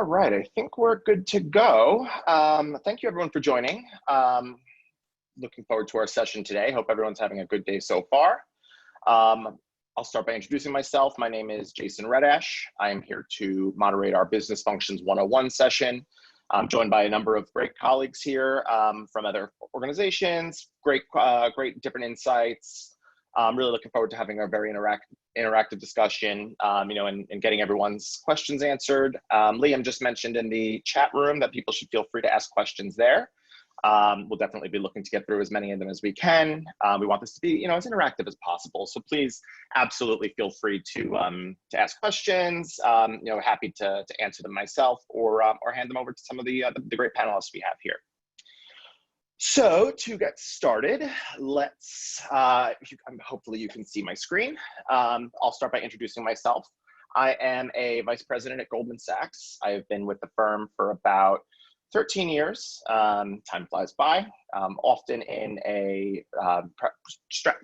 All right, I think we're good to go. Thank you everyone for joining. Looking forward to our session today. Hope everyone's having a good day so far. I'll start by introducing myself. My name is Jason Redash. I am here to moderate our Business Functions 101 session. I'm joined by a number of great colleagues here from other organizations, great different insights. I'm really looking forward to having a very interactive discussion, and getting everyone's questions answered. Liam just mentioned in the chat room that people should feel free to ask questions there. We'll definitely be looking to get through as many of them as we can. We want this to be, as interactive as possible. So please, absolutely feel free to ask questions. Happy to answer them myself or hand them over to some of the great panelists we have here. So to get started, let's, hopefully you can see my screen. I'll start by introducing myself. I am a vice president at Goldman Sachs. I have been with the firm for about 13 years. Time flies by, often in a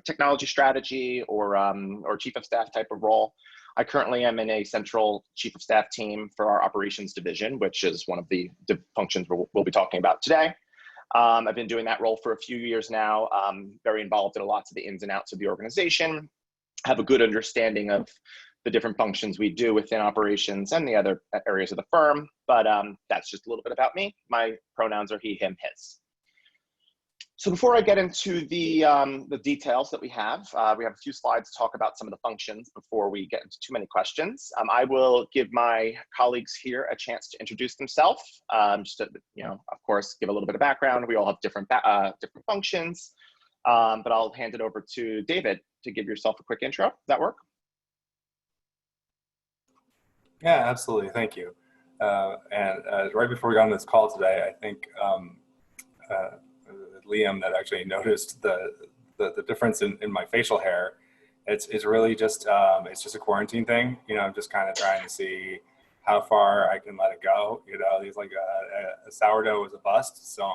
technology strategy or chief of staff type of role. I currently am in a central chief of staff team for our operations division, which is one of the functions we'll be talking about today. I've been doing that role for a few years now, very involved in lots of the ins and outs of the organization, have a good understanding of the different functions we do within operations and the other areas of the firm, but that's just a little bit about me. My pronouns are he, him, his. So before I get into the details that we have a few slides to talk about some of the functions before we get into too many questions. I will give my colleagues here a chance to introduce themselves, just to, of course, give a little bit of background. We all have different functions, but I'll hand it over to David to give yourself a quick intro. Does that work? Yeah, absolutely. Thank you. And right before we got on this call today, I think Liam that actually noticed the difference in my facial hair. It's really just it's just a quarantine thing. I'm just kind of trying to see how far I can let it go. These like a sourdough is a bust, so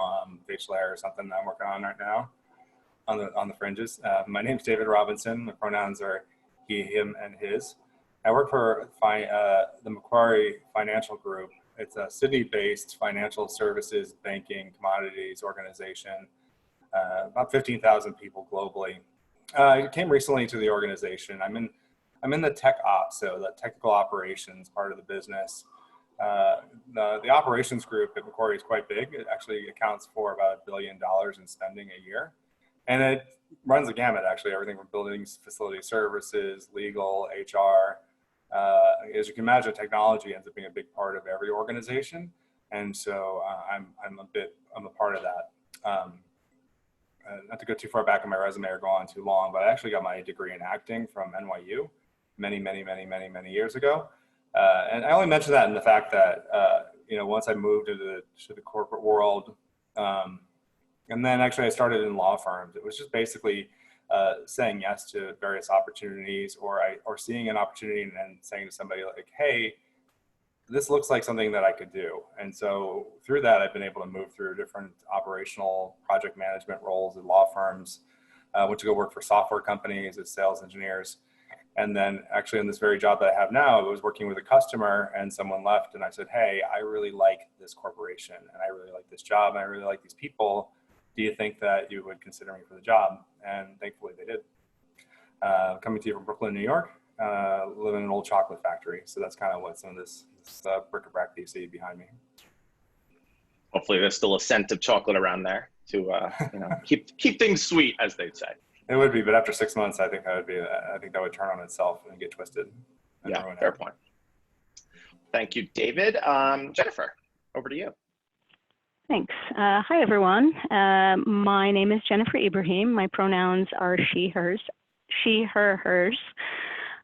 facial hair is something that I'm working on right now on the fringes. My name's David Robinson. My pronouns are he, him, and his. I work for the Macquarie Financial Group. It's a Sydney-based financial services, banking, commodities organization. About 15,000 people globally. I came recently to the organization. I'm in the tech ops, so the technical operations part of the business. The operations group at Macquarie is quite big. It actually accounts for about $1 billion in spending a year. And it runs the gamut, actually, everything from buildings, facility services, legal, HR. As you can imagine, technology ends up being a big part of every organization. And so I'm a part of that. Not to go too far back in my resume or go on too long, but I actually got my degree in acting from NYU many years ago. And I only mention that in the fact that, once I moved into the corporate world, and then actually I started in law firms, it was just basically saying yes to various opportunities or seeing an opportunity and then saying to somebody like, hey, this looks like something that I could do. And so through that, I've been able to move through different operational project management roles in law firms. Went to go work for software companies as sales engineers. And then actually in this very job that I have now, I was working with a customer and someone left and I said, hey, I really like this corporation and I really like this job and I really like these people. Do you think that you would consider me for the job? And thankfully they did. Coming to you from Brooklyn, New York. Live in an old chocolate factory. So that's kind of what some of this bric-a-brac that you see behind me. Hopefully there's still a scent of chocolate around there to keep things sweet, as they'd say. It would be, but after 6 months, I think that would turn on itself and get twisted. Yeah, fair point. Thank you, David. Jennifer, over to you. Thanks. Hi, everyone. My name is Jennifer Ibrahim. My pronouns are she, hers. She, her, hers.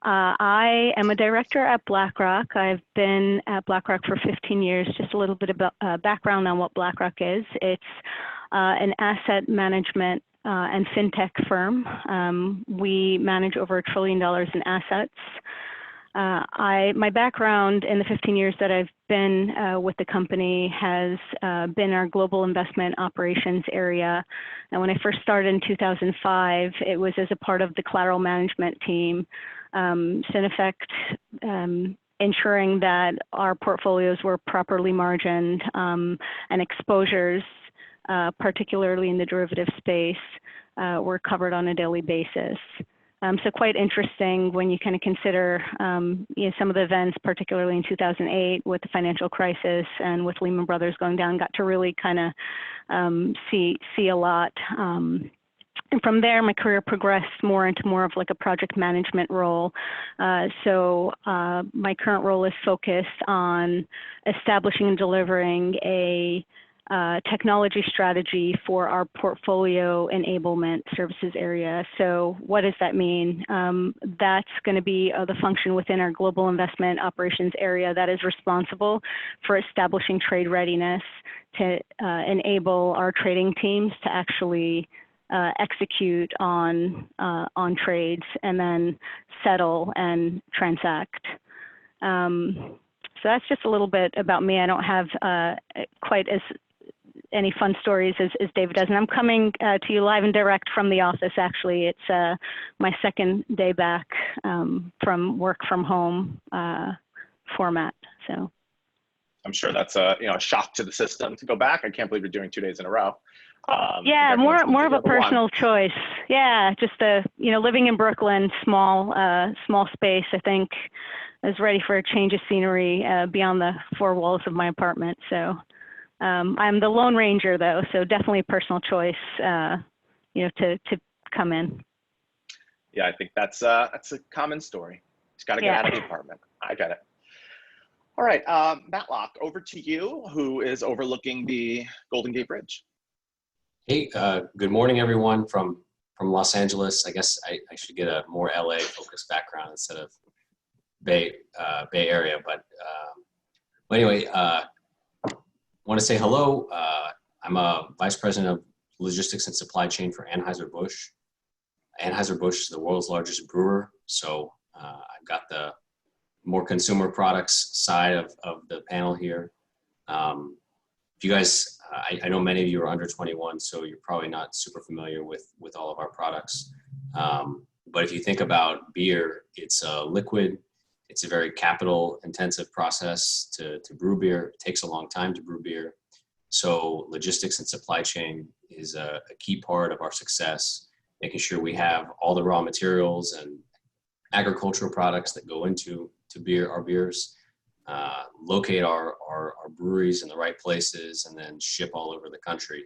I am a director at BlackRock. I've been at BlackRock for 15 years. Just a little bit about background on what BlackRock is. It's an asset management and fintech firm. We manage over $1 trillion in assets. My background in the 15 years that I've been with the company has been our global investment operations area. And when I first started in 2005, it was as a part of the collateral management team. Cinefect ensuring that our portfolios were properly margined and exposures, particularly in the derivative space, were covered on a daily basis. So quite interesting when you kind of consider some of the events, particularly in 2008 with the financial crisis and with Lehman Brothers going down, got to really kind of see a lot. And from there, my career progressed more into more of like a project management role. So my current role is focused on establishing and delivering a technology strategy for our portfolio enablement services area. So what does that mean? That's going to be the function within our global investment operations area that is responsible for establishing trade readiness to enable our trading teams to actually execute on trades and then settle and transact. So that's just a little bit about me. I don't have quite as any fun stories as David does. And I'm coming to you live and direct from the office, actually. It's my second day back from work from home format, so. I'm sure that's a shock to the system to go back. I can't believe you're doing 2 days in a row. Yeah, more of a personal choice. Yeah, just living in Brooklyn, small space. I think I was ready for a change of scenery beyond the four walls of my apartment. So I'm the Lone Ranger, though, so definitely a personal choice. To come in. Yeah, I think that's a common story. Just got to get out of the apartment. I get it. All right, Matt Locke, over to you, who is overlooking the Golden Gate Bridge. Hey, good morning, everyone from Los Angeles. I guess I should get a more LA focused background instead of Bay Area. But anyway, want to say hello. I'm a vice president of logistics and supply chain for Anheuser-Busch. Anheuser-Busch is the world's largest brewer. So I've got the more consumer products side of the panel here. If you guys, I know many of you are under 21, so you're probably not super familiar with all of our products. But if you think about beer, it's a liquid. It's a very capital intensive process to brew beer. It takes a long time to brew beer. So logistics and supply chain is a key part of our success, making sure we have all the raw materials and agricultural products that go into our beers, locate our breweries in the right places, and then ship all over the country.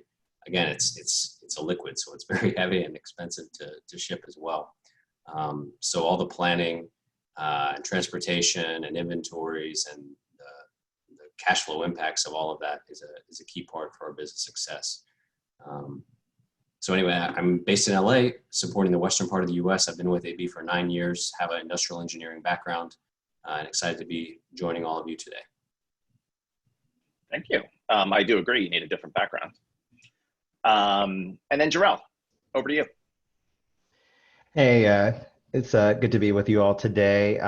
Again, it's a liquid, so it's very heavy and expensive to ship as well. So all the planning and transportation and inventories and the cash flow impacts of all of that is a key part for our business success. So anyway, I'm based in LA, supporting the western part of the US. I've been with AB for 9 years, have an industrial engineering background, and excited to be joining all of you today. Thank you. I do agree, you need a different background. And then Jarrell, over to you. Hey, it's good to be with you all today.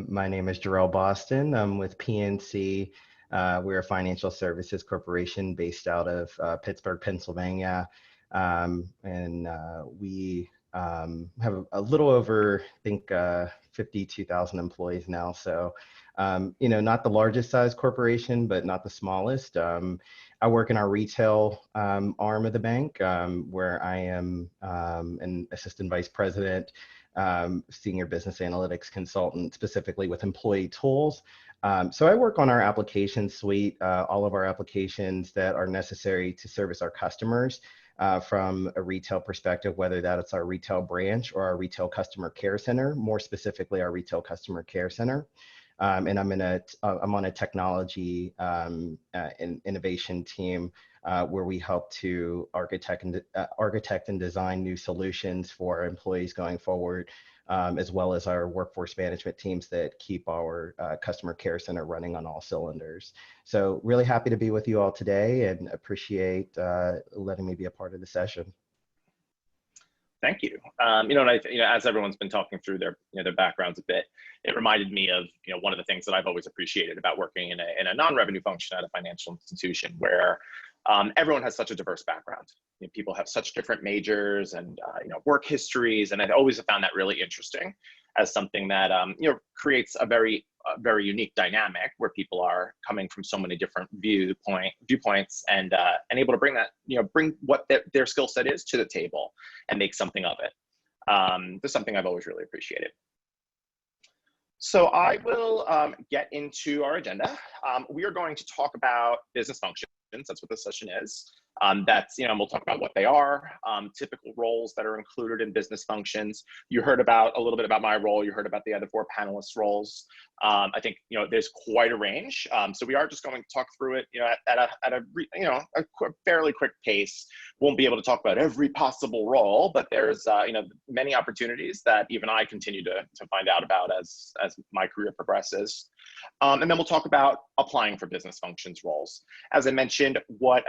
My name is Meetrrell Boston. I'm with PNC. We're a financial services corporation based out of Pittsburgh, Pennsylvania. And we have a little over, I think, 52,000 employees now. So, not the largest size corporation, but not the smallest. I work in our retail arm of the bank, where I am an assistant vice president, senior business analytics consultant, specifically with employee tools. So I work on our application suite, all of our applications that are necessary to service our customers. From a retail perspective, whether that's our retail branch or our retail customer care center, more specifically our retail customer care center. And I'm on a technology and innovation team where we help to architect and design new solutions for our employees going forward, as well as our workforce management teams that keep our customer care center running on all cylinders. So really happy to be with you all today and appreciate letting me be a part of the session. Thank you. As everyone's been talking through their backgrounds a bit, it reminded me of one of the things that I've always appreciated about working in a non-revenue function at a financial institution, where everyone has such a diverse background. People have such different majors and work histories, and I've always found that really interesting as something that creates a very very unique dynamic where people are coming from so many different viewpoints and able to bring that, bring what their skill set is to the table and make something of it. That's something I've always really appreciated. So I will get into our agenda. We are going to talk about business functions. That's what this session is. We'll talk about what they are, typical roles that are included in business functions. You heard about a little bit about my role. You heard about the other 4 panelists' roles. I think, there's quite a range. So we are just going to talk through it, at a fairly quick pace. Won't be able to talk about every possible role, but there's, many opportunities that even I continue to find out about as my career progresses. And then we'll talk about applying for business functions roles. As I mentioned, what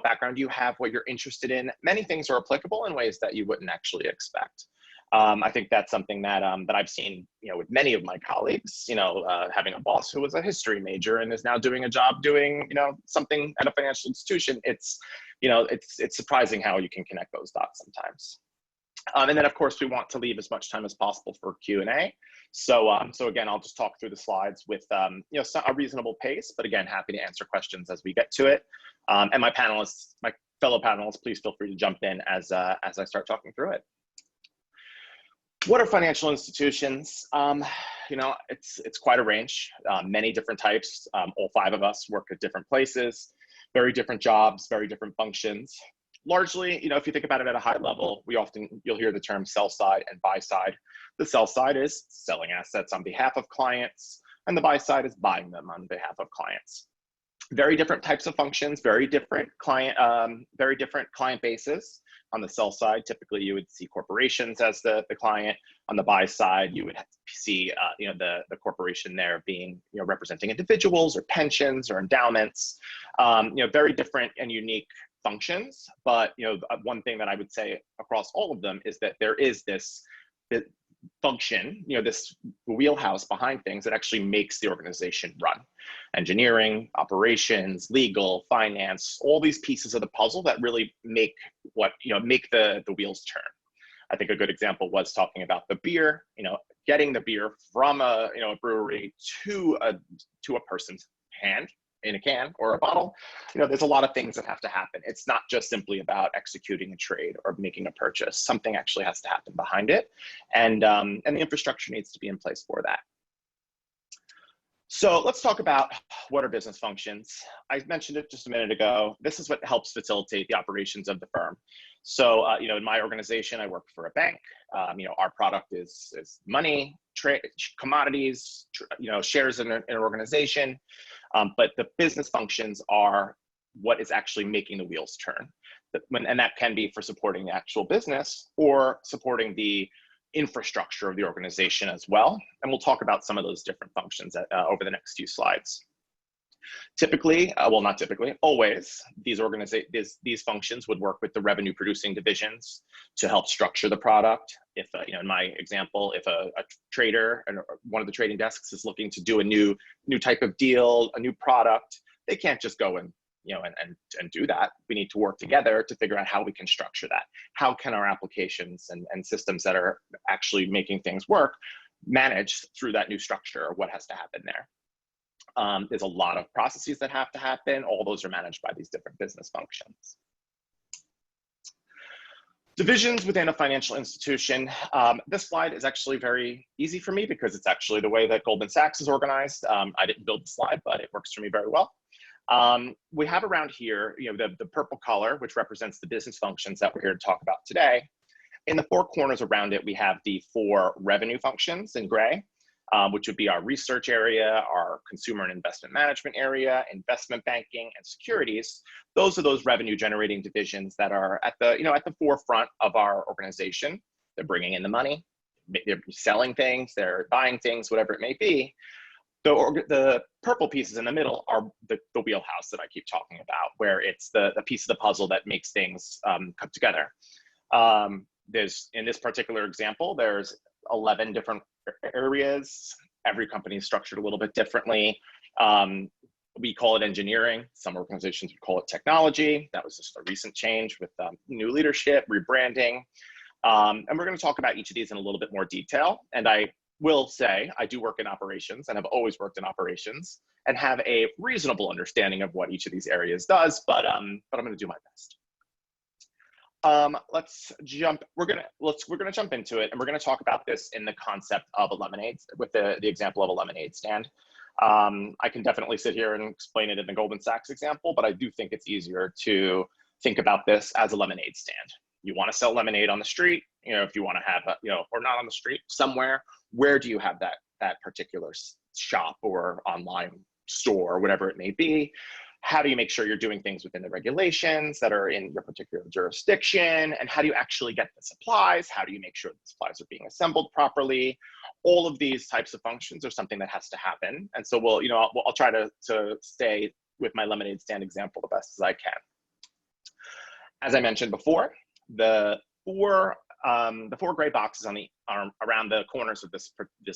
background you have, what you're interested in. Many things are applicable in ways that you wouldn't actually expect. I think that's something that I've seen, with many of my colleagues. Having a boss who was a history major and is now doing a job doing, something at a financial institution. It's surprising how you can connect those dots sometimes. And then, of course, we want to leave as much time as possible for Q&A. So again, I'll just talk through the slides with a reasonable pace, but again, happy to answer questions as we get to it. And my fellow panelists, please feel free to jump in as I start talking through it. What are financial institutions? It's quite a range, many different types. All 5 of us work at different places, very different jobs, very different functions. Largely, if you think about it at a high level, you'll hear the term sell side and buy side. The sell side is selling assets on behalf of clients, and the buy side is buying them on behalf of clients. Very different types of functions, very different client bases. On the sell side, typically you would see corporations as the client. On the buy side, you would see the corporation there being representing individuals or pensions or endowments. Very different and unique functions, but one thing that I would say across all of them is that there is this function, this wheelhouse behind things that actually makes the organization run. Engineering, operations, legal, finance, all these pieces of the puzzle that really make the wheels turn. I think a good example was talking about the beer, getting the beer from a brewery to a person's hand in a can or a bottle. There's a lot of things that have to happen. It's not just simply about executing a trade or making a purchase. Something actually has to happen behind it, and the infrastructure needs to be in place for that. So let's talk about what are business functions. I mentioned it just a minute ago. This is what helps facilitate the operations of the firm. So, in my organization, I work for a bank. Our product is money, commodities, shares in an organization. But the business functions are what is actually making the wheels turn. And that can be for supporting the actual business or supporting the infrastructure of the organization as well. And we'll talk about some of those different functions over the next few slides. Typically, not typically, always, these functions would work with the revenue producing divisions to help structure the product. If, in my example, if a trader and one of the trading desks is looking to do a new type of deal, a new product, they can't just go and do that. We need to work together to figure out how we can structure that. How can our applications and systems that are actually making things work manage through that new structure, or what has to happen there? There's a lot of processes that have to happen. All those are managed by these different business functions. Divisions within a financial institution. This slide is actually very easy for me because it's actually the way that Goldman Sachs is organized. I didn't build the slide, but it works for me very well. We have around here, the purple color, which represents the business functions that we're here to talk about today. In the 4 corners around it, we have the 4 revenue functions in gray, which would be our research area, our consumer and investment management area, investment banking, and securities. Those are those revenue generating divisions that are at the forefront of our organization. They're bringing in the money, they're selling things, they're buying things, whatever it may be. The purple pieces in the middle are the wheelhouse that I keep talking about, where it's the piece of the puzzle that makes things come together. In this particular example, there's 11 different areas. Every company is structured a little bit differently. We call it engineering. Some organizations would call it technology. That was just a recent change with new leadership, rebranding. And we're going to talk about each of these in a little bit more detail. And I will say, I do work in operations and have always worked in operations and have a reasonable understanding of what each of these areas does, but I'm going to do my best. We're gonna jump into it, and we're gonna talk about this in the concept of a lemonade, with the example of a lemonade stand. I can definitely sit here and explain it in the Goldman Sachs example, but I do think it's easier to think about this as a lemonade stand. You want to sell lemonade on the street, if you want to have or not on the street, somewhere. Where do you have that particular shop or online store, or whatever it may be? How do you make sure you're doing things within the regulations that are in your particular jurisdiction? And how do you actually get the supplies? How do you make sure the supplies are being assembled properly? All of these types of functions are something that has to happen. And so I'll try to stay with my lemonade stand example the best as I can. As I mentioned before, the four gray boxes around the corners of this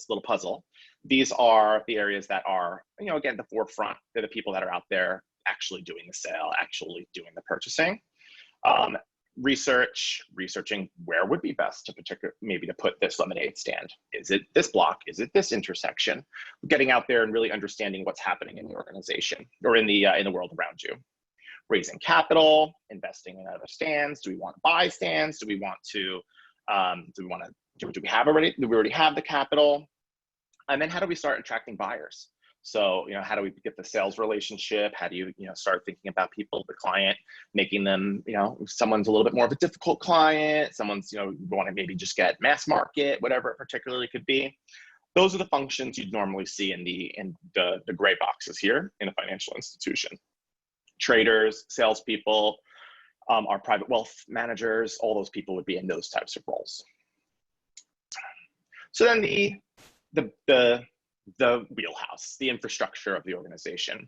little puzzle, these are the areas that are, again, the forefront. They're the people that are out there actually doing the sale, actually doing the purchasing. Researching where would be best maybe to put this lemonade stand. Is it this block? Is it this intersection? Getting out there and really understanding what's happening in the organization or in the world around you. Raising capital, investing in other stands. Do we want to buy stands? Do we already have the capital? And then how do we start attracting buyers? So, how do we get the sales relationship? How do you, start thinking about people, the client, making them, someone's a little bit more of a difficult client, someone's, you want to maybe just get mass market, whatever it particularly could be. Those are the functions you'd normally see in the gray boxes here in a financial institution. Traders, salespeople, our private wealth managers, all those people would be in those types of roles. So then the wheelhouse, the infrastructure of the organization.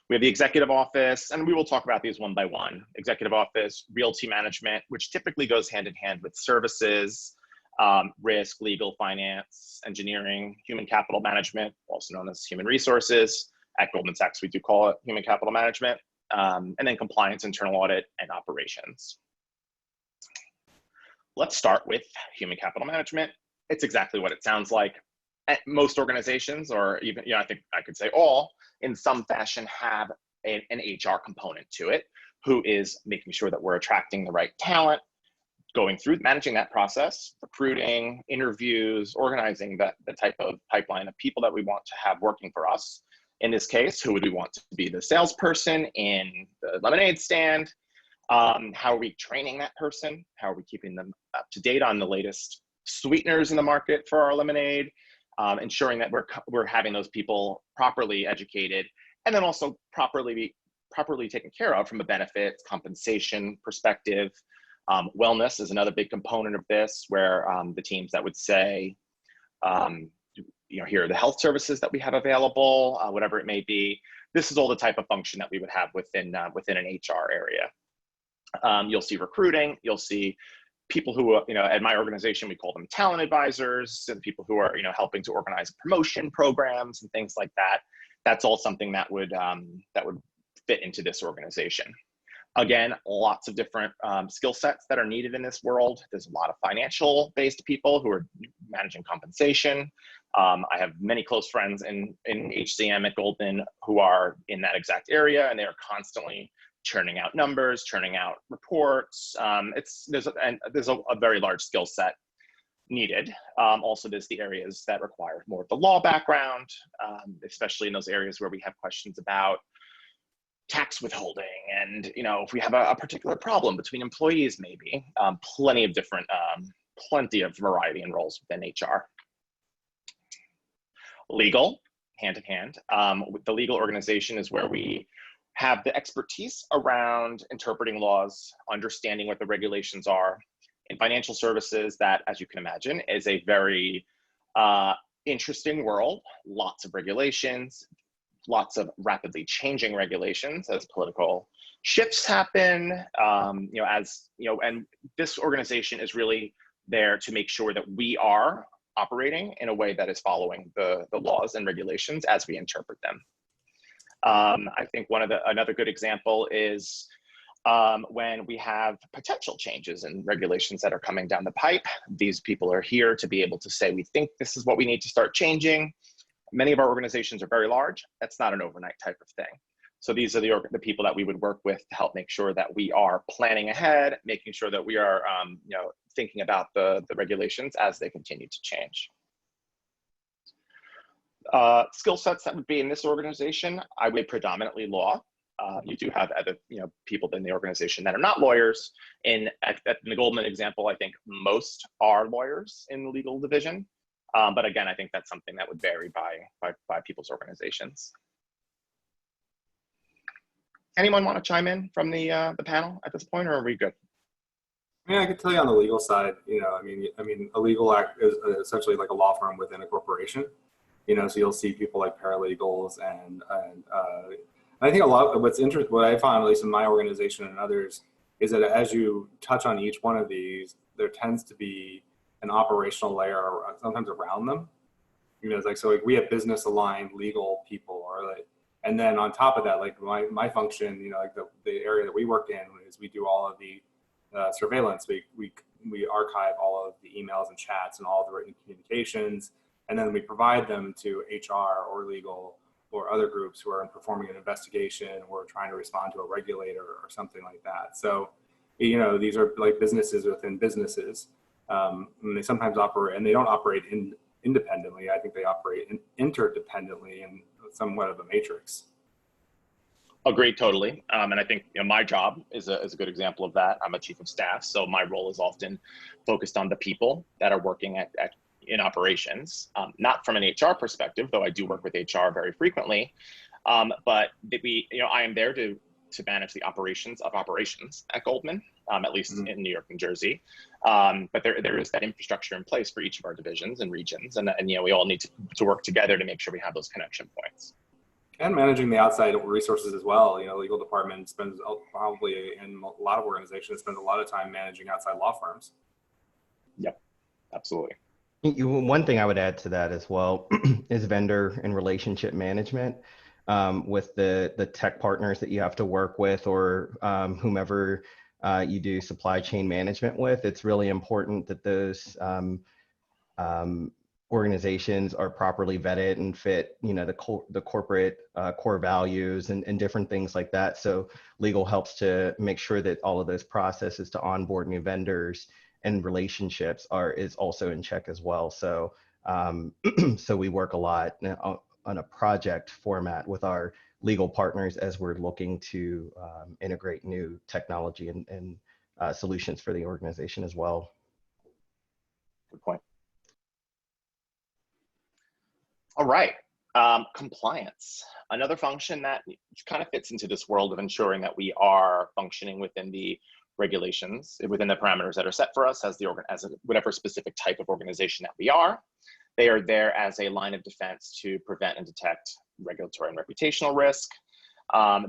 We have the executive office, and we will talk about these one by one. Executive office, realty management, which typically goes hand in hand with services, risk, legal, finance, engineering, human capital management, also known as human resources. At Goldman Sachs, we do call it human capital management. And then compliance, internal audit, and operations. Let's start with human capital management. It's exactly what it sounds like. At most organizations, or even, I think I could say all, in some fashion have an HR component to it, who is making sure that we're attracting the right talent, going through managing that process, recruiting, interviews, organizing the type of pipeline of people that we want to have working for us. In this case, who would we want to be the salesperson in the lemonade stand? How are we training that person? How are we keeping them up to date on the latest sweeteners in the market for our lemonade? Ensuring that we're having those people properly educated, and then also properly taken care of from a benefits, compensation perspective. Wellness is another big component of this, where the teams that would say, here are the health services that we have available, whatever it may be. This is all the type of function that we would have within an HR area. You'll see recruiting, you'll see people who, at my organization, we call them talent advisors, and people who are, helping to organize promotion programs and things like that. That's all something that would fit into this organization. Again, lots of different skill sets that are needed in this world. There's a lot of financial-based people who are managing compensation. I have many close friends in HCM at Goldman who are in that exact area, and they are constantly churning out numbers, churning out reports. There's a very large skill set needed. Also, there's the areas that require more of the law background, especially in those areas where we have questions about tax withholding, and if we have a particular problem between employees, maybe. Plenty of variety in roles within HR. Legal, hand in hand. The legal organization is where we have the expertise around interpreting laws, understanding what the regulations are. In financial services, that, as you can imagine, is a very interesting world. Lots of regulations, lots of rapidly changing regulations as political shifts happen. And this organization is really there to make sure that we are operating in a way that is following the laws and regulations as we interpret them. I think another good example is when we have potential changes in regulations that are coming down the pipe. These people are here to be able to say, we think this is what we need to start changing. Many of our organizations are very large. That's not an overnight type of thing. So these are the people that we would work with to help make sure that we are planning ahead, making sure that we are thinking about the regulations as they continue to change. Skill sets that would be in this organization, I would predominantly law. You do have other people in the organization that are not lawyers. In the Goldman example, I think most are lawyers in the legal division. But again, I think that's something that would vary by people's organizations. Anyone want to chime in from the panel at this point, or are we good? I mean, I could tell you on the legal side, I mean, a legal act is essentially like a law firm within a corporation. So you'll see people like paralegals and I think a lot of what I found, at least in my organization and others, is that as you touch on each one of these, there tends to be an operational layer sometimes around them. It's like, so like we have business aligned legal people, and then on top of that, like my function, like the area that we work in is we do all of the surveillance. We archive all of the emails and chats and all of the written communications, and then we provide them to HR or legal or other groups who are performing an investigation or trying to respond to a regulator or something like that. So, these are like businesses within businesses. And they sometimes operate, and they don't operate independently. I think they operate interdependently in somewhat of a matrix. Agreed, totally. And I think my job is a good example of that. I'm a chief of staff, so my role is often focused on the people that are working in operations, not from an HR perspective, though I do work with HR very frequently. But I am there to manage the operations of operations at Goldman, at least in New York and Jersey. But there is that infrastructure in place for each of our divisions and regions, and we all need to work together to make sure we have those connection points. And managing the outside resources as well. Legal department spends probably in a lot of organizations spends a lot of time managing outside law firms. Yep, absolutely. One thing I would add to that as well is vendor and relationship management with the tech partners that you have to work with, or whomever you do supply chain management with. It's really important that those organizations are properly vetted and fit, the corporate core values and different things like that. So legal helps to make sure that all of those processes to onboard new vendors and relationships is also in check as well. So so we work a lot on a project format with our legal partners as we're looking to integrate new technology and solutions for the organization as well. Good point. All right, compliance. Another function that kind of fits into this world of ensuring that we are functioning within the regulations, within the parameters that are set for us as whatever specific type of organization that we are. They are there as a line of defense to prevent and detect regulatory and reputational risk. I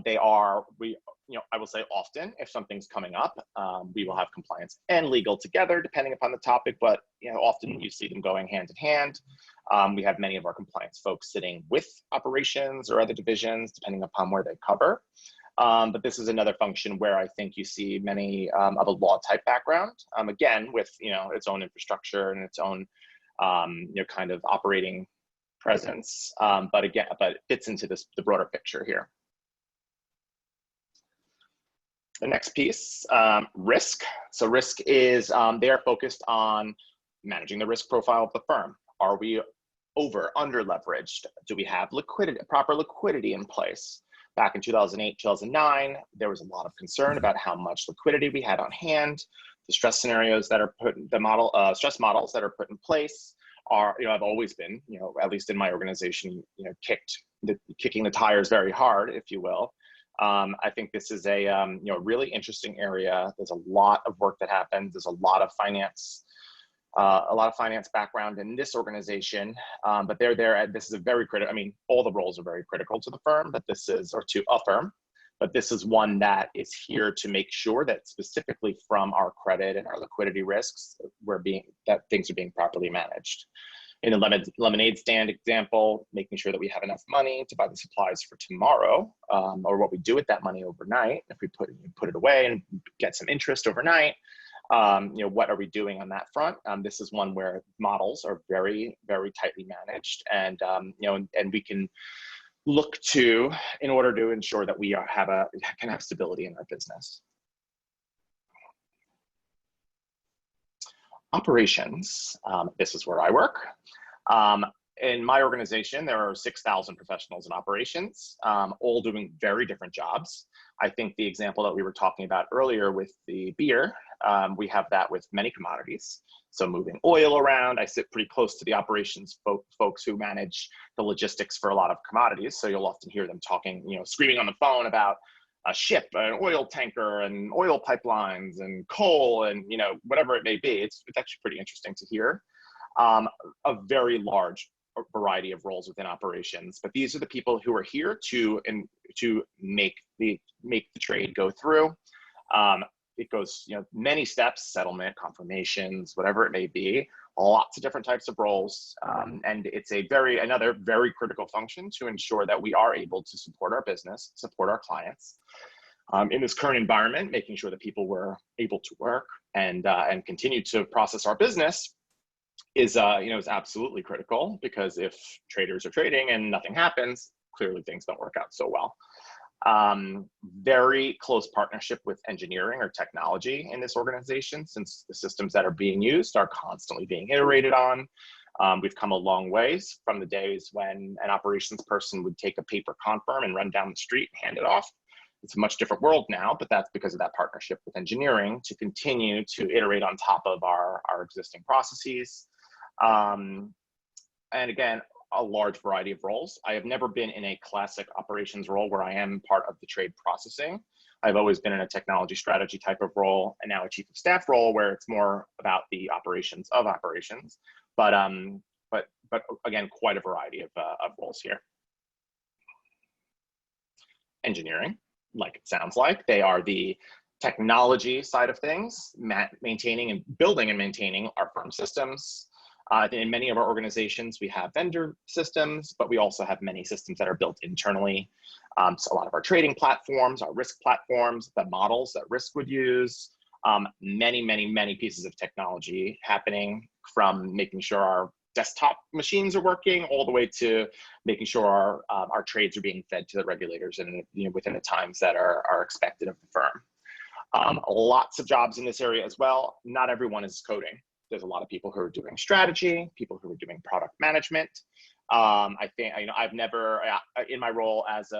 will say often, if something's coming up, we will have compliance and legal together, depending upon the topic, but often you see them going hand in hand. We have many of our compliance folks sitting with operations or other divisions, depending upon where they cover. But this is another function where I think you see many of a law type background, again, with its own infrastructure and its own kind of operating presence, but it fits into the broader picture here. The next piece, risk. So risk is, they are focused on managing the risk profile of the firm. Are we under leveraged? Do we have proper liquidity in place? Back in 2008, 2009, there was a lot of concern about how much liquidity we had on hand. The stress scenarios that are stress models that are put in place have always been, at least in my organization, kicking the tires very hard, if you will. I think this is a really interesting area. There's a lot of work that happens. There's a lot of finance background in this organization, but they're there. This is a very critical. I mean, all the roles are very critical to the firm, but to a firm. But this is one that is here to make sure that specifically from our credit and our liquidity risks, that things are being properly managed. In the lemonade stand example, making sure that we have enough money to buy the supplies for tomorrow, or what we do with that money overnight. If we put it away and get some interest overnight, what are we doing on that front? This is one where models are very, very tightly managed, and and we can look to in order to ensure that we can have stability in our business. Operations, this is where I work. In my organization, there are 6,000 professionals in operations, all doing very different jobs. I think the example that we were talking about earlier with the beer, we have that with many commodities. So moving oil around, I sit pretty close to the operations folks who manage the logistics for a lot of commodities. So you'll often hear them talking, screaming on the phone about a ship, an oil tanker, and oil pipelines, and coal, and whatever it may be. It's actually pretty interesting to hear. A very large variety of roles within operations, but these are the people who are here to make the trade go through. It goes many steps: settlement, confirmations, whatever it may be. Lots of different types of roles, and it's another very critical function to ensure that we are able to support our business, support our clients. In this current environment, making sure that people were able to work and continue to process our business is absolutely critical, because if traders are trading and nothing happens, clearly things don't work out so well. Very close partnership with engineering or technology in this organization, since the systems that are being used are constantly being iterated on. We've come a long ways from the days when an operations person would take a paper confirm and run down the street and hand it off. It's a much different world now, but that's because of that partnership with engineering to continue to iterate on top of our existing processes. And again, a large variety of roles. I have never been in a classic operations role where I am part of the trade processing. I've always been in a technology strategy type of role, and now a chief of staff role where it's more about the operations of operations. But again, quite a variety of roles here. Engineering, like it sounds like, they are the technology side of things, maintaining and building and maintaining our firm systems. In many of our organizations, we have vendor systems, but we also have many systems that are built internally. So a lot of our trading platforms, our risk platforms, the models that risk would use, many pieces of technology happening, from making sure our desktop machines are working all the way to making sure our trades are being fed to the regulators and within the times that are expected of the firm. Lots of jobs in this area as well. Not everyone is coding. There's a lot of people who are doing strategy, people who are doing product management. I think, I've never, in my role as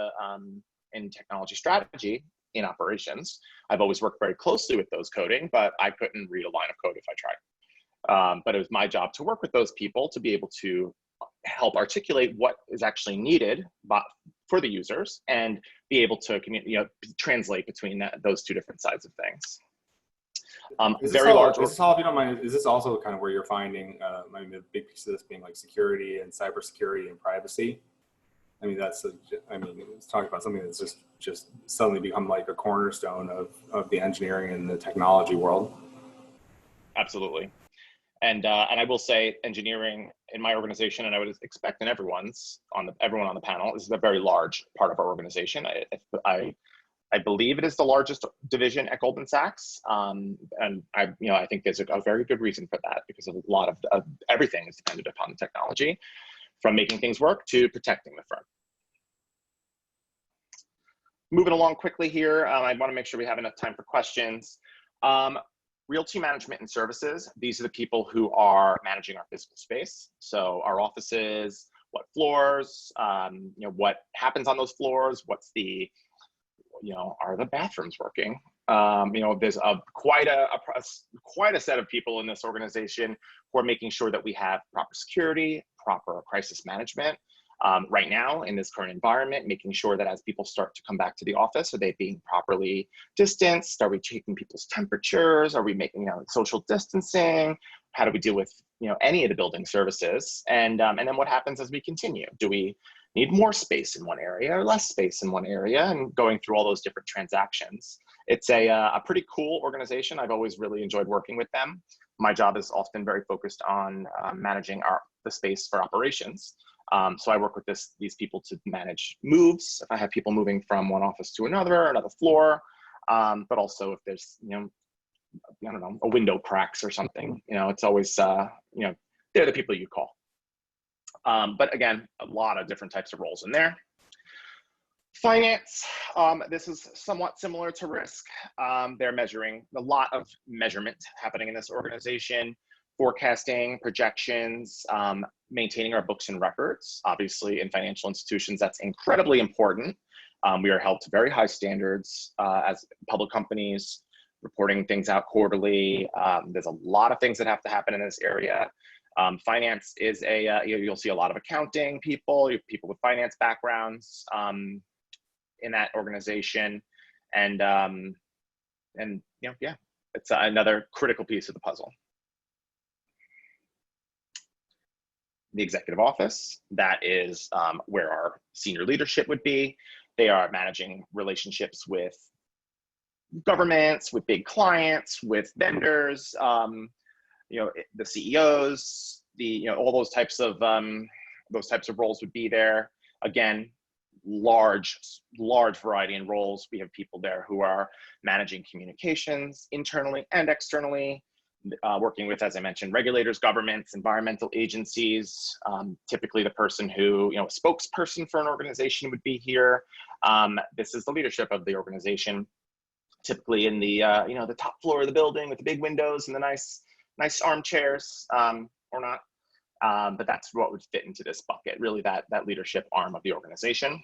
in technology strategy in operations, I've always worked very closely with those coding, but I couldn't read a line of code if I tried. But it was my job to work with those people to be able to help articulate what is actually needed for the users and be able to translate between those two different sides of things. Is this all, if you don't mind, is this also kind of where you're finding, the big piece of this being like security and cybersecurity and privacy? Let's talk about something that's just suddenly become like a cornerstone of the engineering and the technology world. Absolutely. And I will say engineering in my organization, and I would expect in everyone on the panel, is a very large part of our organization. I believe it is the largest division at Goldman Sachs, and I think there's a very good reason for that, because a lot of everything is dependent upon the technology, from making things work to protecting the firm. Moving along quickly here, I want to make sure we have enough time for questions. Realty management and services, these are the people who are managing our physical space. So our offices, what floors, what happens on those floors, what's the are the bathrooms working? There's quite a set of people in this organization who are making sure that we have proper security, proper crisis management. Right now, in this current environment, making sure that as people start to come back to the office, are they being properly distanced? Are we taking people's temperatures? Are we making social distancing? How do we deal with any of the building services? And then what happens as we continue? Do we need more space in one area or less space in one area, and going through all those different transactions? It's a pretty cool organization. I've always really enjoyed working with them. my job is often very focused on managing the space for operations. So I work with these people to manage moves. If I have people moving from one office to another floor, but also if there's, I don't know, a window cracks or something, it's always, they're the people you call. But again, a lot of different types of roles in there. Finance, this is somewhat similar to risk. They're measuring a lot of measurement happening in this organization, forecasting, projections, maintaining our books and records. Obviously, in financial institutions, that's incredibly important. We are held to very high standards as public companies, reporting things out quarterly. There's a lot of things that have to happen in this area. Finance is you'll see a lot of accounting people, people with finance backgrounds in that organization. And yeah, it's another critical piece of the puzzle. The executive office, that is where our senior leadership would be. They are managing relationships with governments, with big clients, with vendors, the CEOs, all those types of roles would be there. Again, large variety in roles. We have people there who are managing communications internally and externally, working with, as I mentioned, regulators, governments, environmental agencies. Typically the person who, a spokesperson for an organization would be here. This is the leadership of the organization, typically in the, the top floor of the building with the big windows and the nice armchairs, or not. But that's what would fit into this bucket, really that leadership arm of the organization.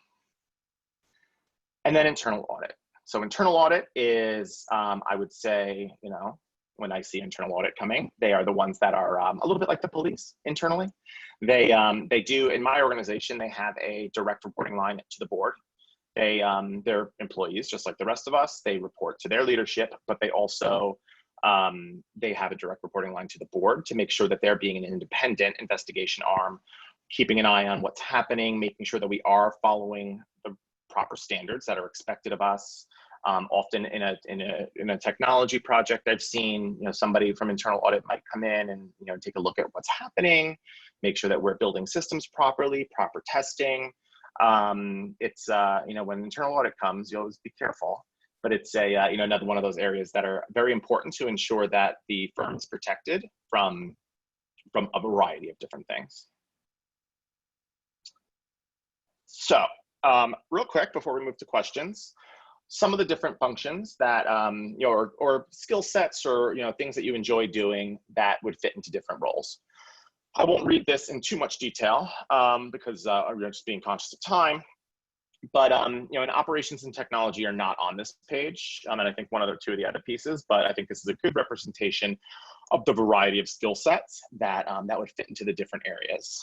And then internal audit. So internal audit is, I would say, when I see internal audit coming, they are the ones that are a little bit like the police internally. They do, in my organization, they have a direct reporting line to the board. They're employees, just like the rest of us. They report to their leadership, but they also, they have a direct reporting line to the board to make sure that they're being an independent investigation arm, keeping an eye on what's happening, making sure that we are following the proper standards that are expected of us. Often in a technology project, I've seen, somebody from internal audit might come in and, take a look at what's happening, make sure that we're building systems properly, proper testing. It's, when internal audit comes, you always be careful, but it's another one of those areas that are very important to ensure that the firm is protected from a variety of different things. So real quick, before we move to questions, some of the different functions that, or skill sets or, things that you enjoy doing that would fit into different roles. I won't read this in too much detail because I'm just being conscious of time. But, in operations and technology are not on this page. And I think one or two of the other pieces, but I think this is a good representation of the variety of skill sets that, that would fit into the different areas.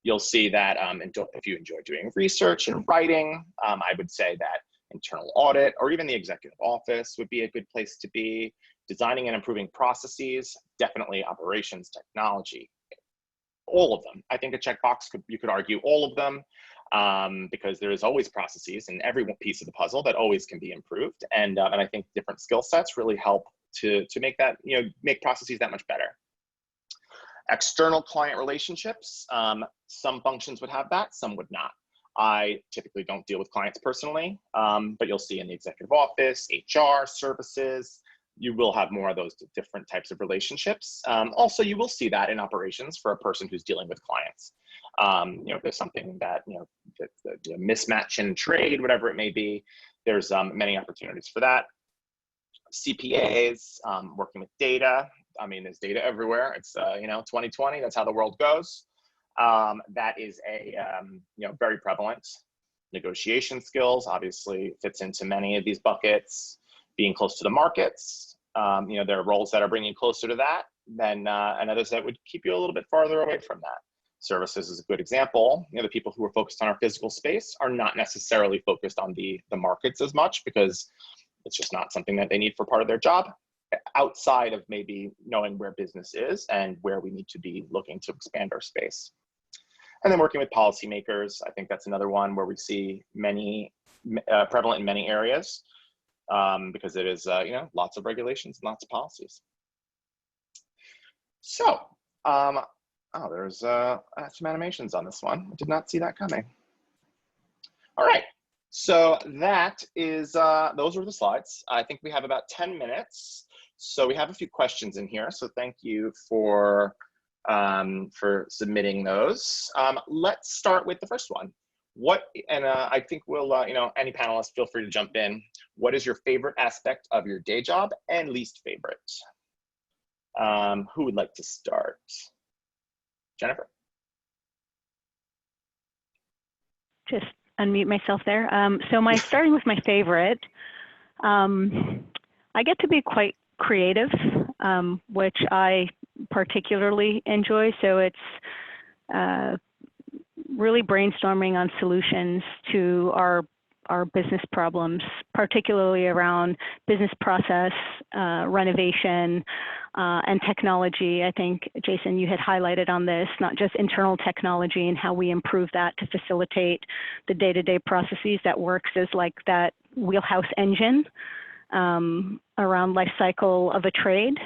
You'll see that if you enjoy doing research and writing, I would say that internal audit or even the executive office would be a good place to be. Designing and improving processes, definitely operations, technology, all of them. I think a checkbox, you could argue all of them, because there is always processes in every piece of the puzzle that always can be improved. And I think different skill sets really help to make that, make processes that much better. External client relationships, some functions would have that, some would not. I typically don't deal with clients personally, but you'll see in the executive office, HR, services, you will have more of those different types of relationships. Also, you will see that in operations for a person who's dealing with clients. If there's something that, the mismatch in trade, whatever it may be, there's many opportunities for that. CPAs, working with data. I mean, there's data everywhere. It's, 2020, that's how the world goes. That is a, very prevalent. Negotiation skills obviously fits into many of these buckets. Being close to the markets, there are roles that are bringing you closer to that, and others that would keep you a little bit farther away from that. Services is a good example. The people who are focused on our physical space are not necessarily focused on the markets as much because it's just not something that they need for part of their job, outside of maybe knowing where business is and where we need to be looking to expand our space. And then working with policymakers, I think that's another one where we see many, prevalent in many areas, because it is, lots of regulations and lots of policies. So, oh, there's some animations on this one. I did not see that coming. All right, so that is, those were the slides. I think we have about 10 minutes. So we have a few questions in here. So thank you for submitting those. Let's start with the first one. I think we'll, any panelists, feel free to jump in. What is your favorite aspect of your day job and least favorite? Who would like to start? Jennifer? Just unmute myself there. So starting with my favorite, I get to be quite creative, which I particularly enjoy. So it's really brainstorming on solutions to our business problems, particularly around business process, renovation, and technology. I think, Jason, you had highlighted on this, not just internal technology and how we improve that to facilitate the day-to-day processes that works as like that wheelhouse engine around life cycle of a trade,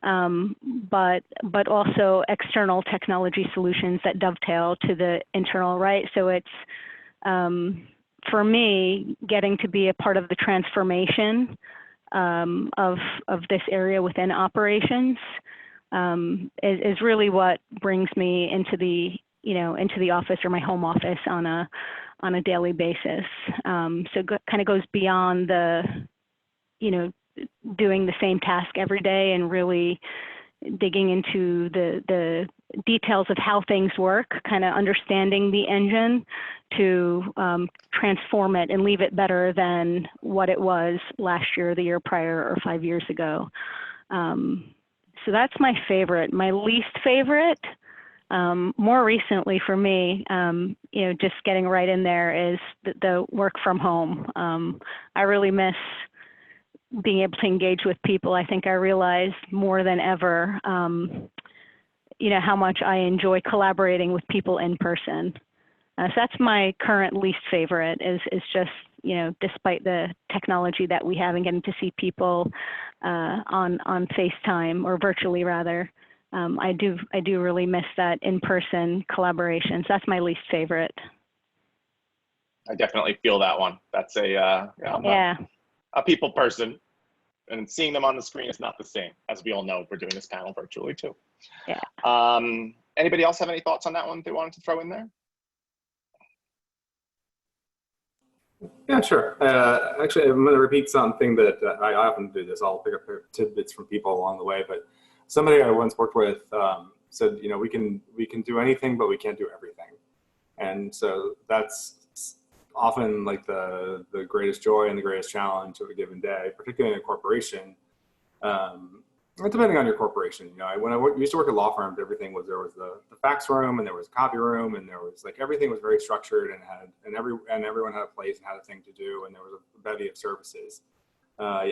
but also external technology solutions that dovetail to the internal, right? So it's, for me, getting to be a part of the transformation of this area within operations is really what brings me into the office or my home office on a daily basis. So kind of goes beyond the, doing the same task every day and really digging into the details of how things work, kind of understanding the engine to transform it and leave it better than what it was last year, the year prior, or 5 years ago. So that's my favorite. My least favorite, more recently for me, just getting right in there is the work from home. I really miss being able to engage with people. I think I realized more than ever, how much I enjoy collaborating with people in person. So that's my current least favorite is just, despite the technology that we have and getting to see people on FaceTime or virtually rather, I do really miss that in-person collaboration. So that's my least favorite. I definitely feel that one. That's a people person, and seeing them on the screen is not the same. As we all know, we're doing this panel virtually too. Yeah. Anybody else have any thoughts on that one they wanted to throw in there? Yeah, sure. Actually, I'm going to repeat something that I often do this. I'll pick up tidbits from people along the way. But somebody I once worked with said, we can do anything, but we can't do everything. And so that's often like the greatest joy and the greatest challenge of a given day, particularly in a corporation. Depending on your corporation, when I used to work at law firms, there was the fax room and there was a copy room and there was everything was very structured and everyone had a place and had a thing to do, and there was a bevy of services. At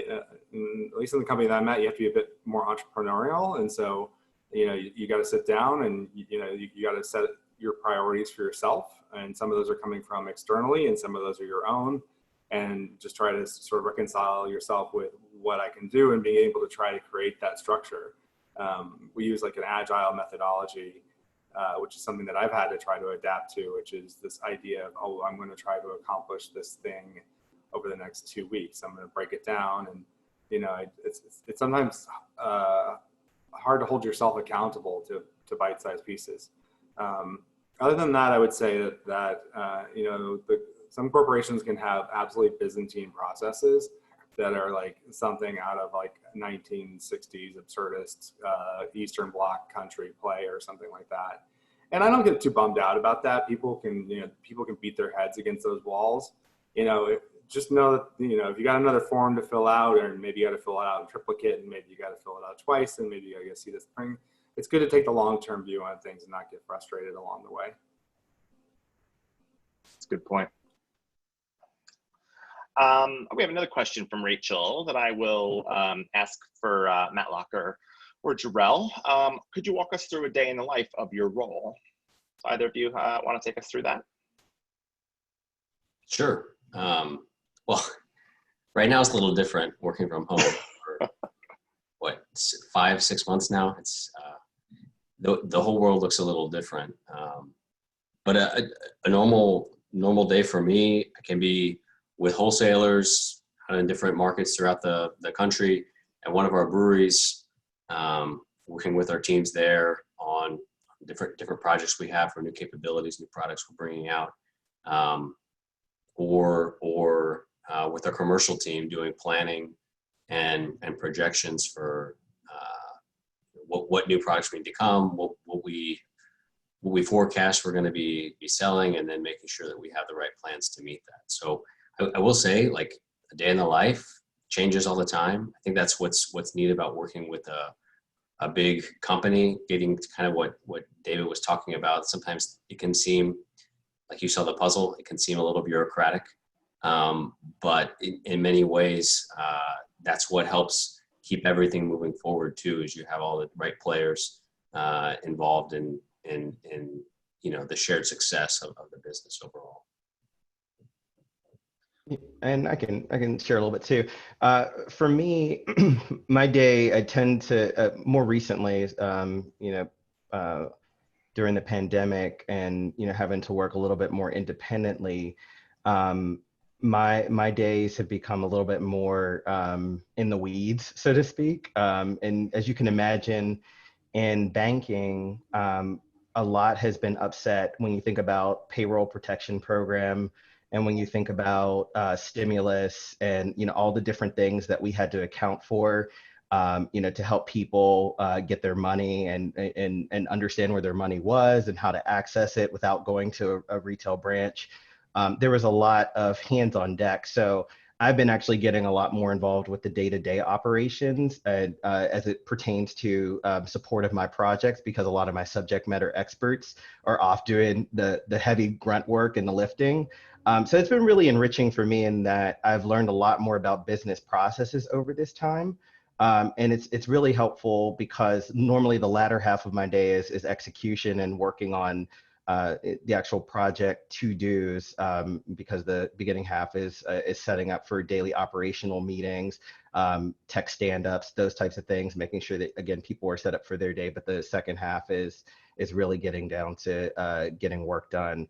least in the company that I'm at, you have to be a bit more entrepreneurial, and so you got to sit down and you got to set your priorities for yourself, and some of those are coming from externally and some of those are your own, and just try to sort of reconcile yourself with what I can do and being able to try to create that structure. We use like an agile methodology, which is something that I've had to try to adapt to, which is this idea of, I'm going to try to accomplish this thing over the next 2 weeks. I'm going to break it down, and it's sometimes hard to hold yourself accountable to bite-sized pieces. Other than that, I would say that some corporations can have absolutely Byzantine processes that are like something out of like 1960s absurdist Eastern Bloc country play or something like that. And I don't get too bummed out about that. People can beat their heads against those walls. Just know that, if you got another form to fill out, or maybe you got to fill it out in triplicate, and maybe you got to fill it out twice, and maybe you got to see this thing. It's good to take the long-term view on things and not get frustrated along the way. That's a good point. We have another question from Rachel that I will ask for Matt Locke or Jarrell. Could you walk us through a day in the life of your role? So either of you want to take us through that? Sure. Well, right now it's a little different working from home for 5-6 months now. It's the whole world looks a little different. But a normal day for me can be with wholesalers in different markets throughout the country, at one of our breweries, working with our teams there on different projects we have for new capabilities, new products we're bringing out, or with our commercial team doing planning and projections for what new products we need to come, what we forecast we're going to be selling, and then making sure that we have the right plans to meet that. So I will say, like, a day in the life changes all the time. I think that's what's neat about working with a big company, getting to kind of what David was talking about. Sometimes it can seem like you saw the puzzle. It can seem a little bureaucratic, but in many ways, that's what helps keep everything moving forward too, is you have all the right players involved in the shared success of the business overall. And I can share a little bit too. For me, my day, I tend to more recently, during the pandemic and having to work a little bit more independently, my days have become a little bit more in the weeds, so to speak. And as you can imagine, in banking, a lot has been upset when you think about payroll protection program, and when you think about stimulus and all the different things that we had to account for, to help people get their money and understand where their money was and how to access it without going to a retail branch. There was a lot of hands on deck. So I've been actually getting a lot more involved with the day-to-day operations as it pertains to support of my projects, because a lot of my subject matter experts are off doing the heavy grunt work and the lifting. So it's been really enriching for me in that I've learned a lot more about business processes over this time. And it's really helpful because normally the latter half of my day is execution and working on the actual project to-dos, because the beginning half is setting up for daily operational meetings, tech stand-ups, those types of things, making sure that, again, people are set up for their day. But the second half is really getting down to getting work done.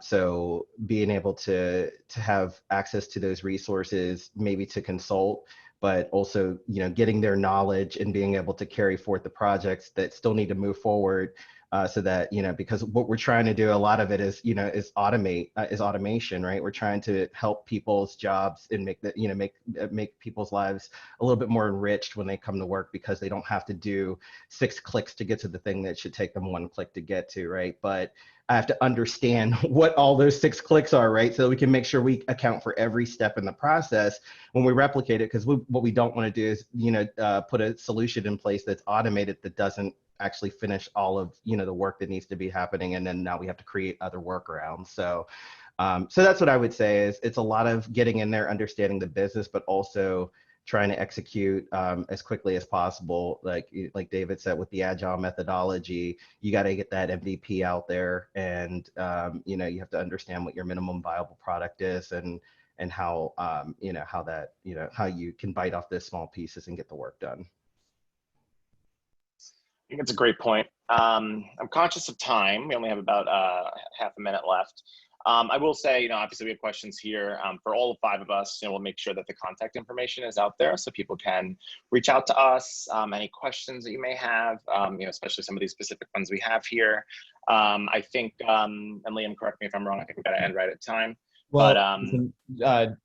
So being able to have access to those resources, maybe to consult, but also, getting their knowledge and being able to carry forth the projects that still need to move forward, so that, because what we're trying to do, a lot of it is, is automation, right? We're trying to help people's jobs and make make people's lives a little bit more enriched when they come to work, because they don't have to do 6 clicks to get to the thing that should take them 1 click to get to, right? But I have to understand what all those 6 clicks are, right? So we can make sure we account for every step in the process when we replicate it, because what we don't want to do is, put a solution in place that's automated that doesn't actually finish all of, the work that needs to be happening. And then now we have to create other workarounds. So that's what I would say is it's a lot of getting in there, understanding the business, but also trying to execute as quickly as possible. Like David said, with the agile methodology, you got to get that MVP out there, and you have to understand what your minimum viable product is, and how how you can bite off those small pieces and get the work done. I think it's a great point. I'm conscious of time. We only have about half a minute left. I will say, obviously we have questions here for all 5 of us. We'll make sure that the contact information is out there so people can reach out to us. Any questions that you may have, especially some of these specific ones we have here. I think, and Liam, correct me if I'm wrong, I think we've got to end right at time. Well, but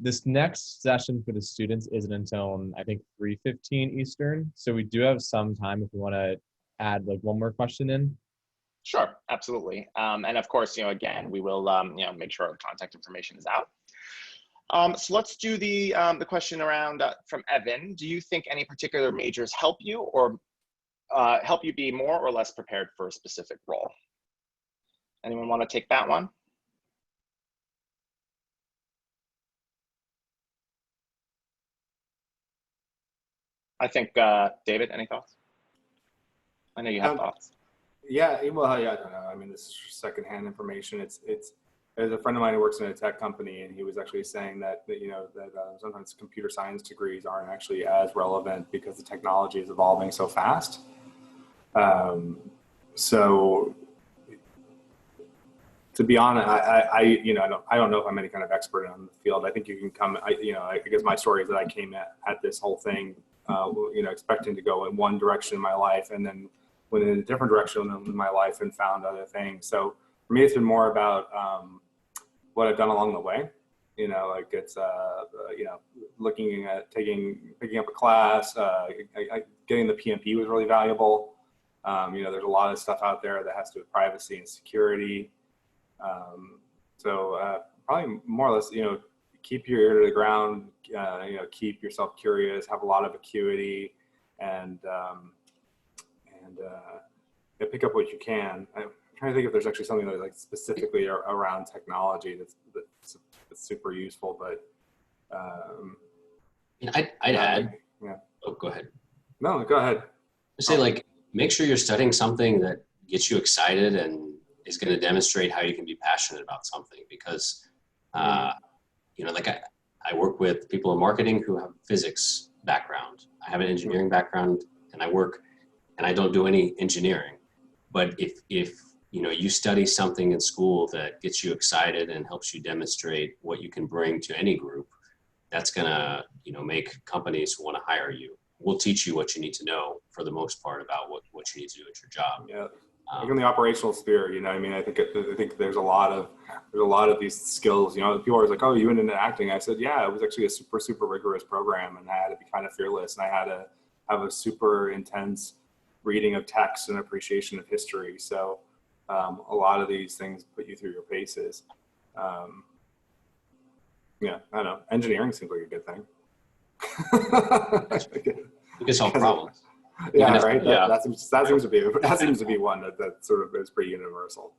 this next session for the students isn't until I think 3:15 Eastern. So we do have some time if we want to add like one more question in. Sure, absolutely. And of course, again, we will, make sure the contact information is out. So let's do the question around from Evan. Do you think any particular majors help you or help you be more or less prepared for a specific role? Anyone want to take that one? I think, David, any thoughts? I know you have thoughts. Yeah, well, I don't know. I mean, this is secondhand information. There's a friend of mine who works in a tech company, and he was actually saying that sometimes computer science degrees aren't actually as relevant because the technology is evolving so fast. So to be honest, I don't know if I'm any kind of expert on the field. I think you can come, I guess my story is that I came at this whole thing, expecting to go in one direction in my life, and then went in a different direction in my life and found other things. So for me, it's been more about what I've done along the way. It's looking at picking up a class, getting the PMP was really valuable. There's a lot of stuff out there that has to do with privacy and security. Probably more or less, keep your ear to the ground, keep yourself curious, have a lot of acuity, and pick up what you can. I'm trying to think if there's actually something that's like specifically around technology that's super useful, but I'd add. Yeah. Oh, go ahead. No, go ahead. I say make sure you're studying something that gets you excited and is going to demonstrate how you can be passionate about something, because I work with people in marketing who have physics background. I have an engineering background, and I don't do any engineering. But if you study something in school that gets you excited and helps you demonstrate what you can bring to any group, that's gonna make companies want to hire you. We'll teach you what you need to know for the most part about what you need to do at your job. Yeah. In the operational sphere, I think there's a lot of these skills. People are always like, "Oh, you went into acting?" I said, "Yeah, it was actually a super, super rigorous program, and I had to be kind of fearless, and I had to have a super intense reading of text and appreciation of history." So a lot of these things put you through your paces. I don't know. Engineering seems like a good thing. You can solve problems. Yeah, right. That seems to be one that sort of is pretty universal.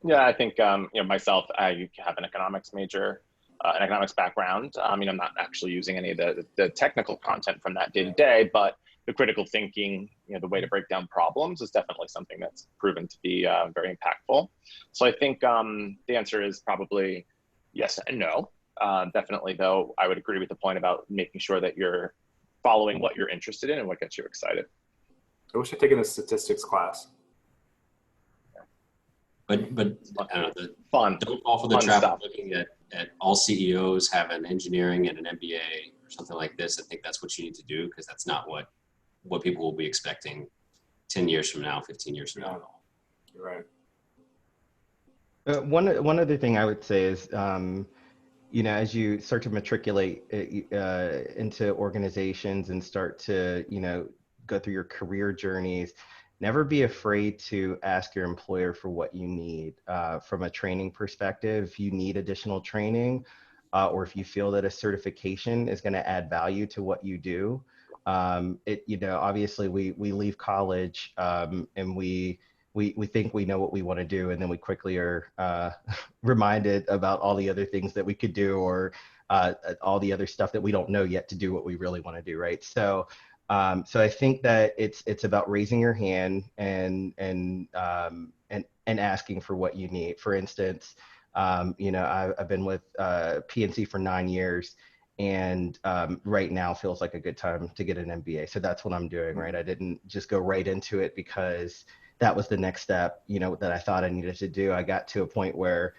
Yeah, I think myself, I have an economics major, an economics background. I'm not actually using any of the technical content from that day to day, but the critical thinking, the way to break down problems is definitely something that's proven to be very impactful. So I think the answer is probably yes and no. Definitely, though, I would agree with the point about making sure that you're following what you're interested in and what gets you excited. I wish I'd taken a statistics class. But I don't know, Fun. Don't fall for the trap of looking at all CEOs have an engineering and an MBA or something like this. I think that's what you need to do, because that's not what people will be expecting 10 years from now, 15 years from now. You're right. One other thing I would say is, as you start to matriculate into organizations and start to, go through your career journeys, never be afraid to ask your employer for what you need from a training perspective. If you need additional training, or if you feel that a certification is going to add value to what you do, obviously we leave college and we think we know what we want to do, and then we quickly are reminded about all the other things that we could do, or all the other stuff that we don't know yet to do what we really want to do, right? So I think that it's about raising your hand and asking for what you need. For instance, I've been with PNC for 9 years, and right now feels like a good time to get an MBA. So that's what I'm doing, right? I didn't just go right into it because that was the next step, that I thought I needed to do. I got to a point where,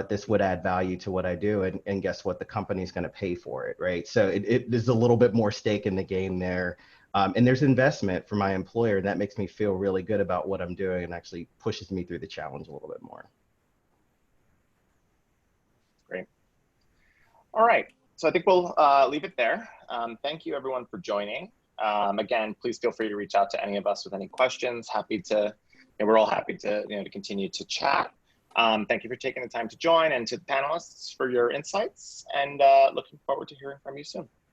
this would add value to what I do. And guess what? The company's going to pay for it, right? So it is a little bit more stake in the game there. And there's investment for my employer, and that makes me feel really good about what I'm doing and actually pushes me through the challenge a little bit more. Great. All right. So I think we'll leave it there. Thank you, everyone, for joining. Again, please feel free to reach out to any of us with any questions. We're all happy to continue to chat. Thank you for taking the time to join, and to the panelists for your insights, and looking forward to hearing from you soon.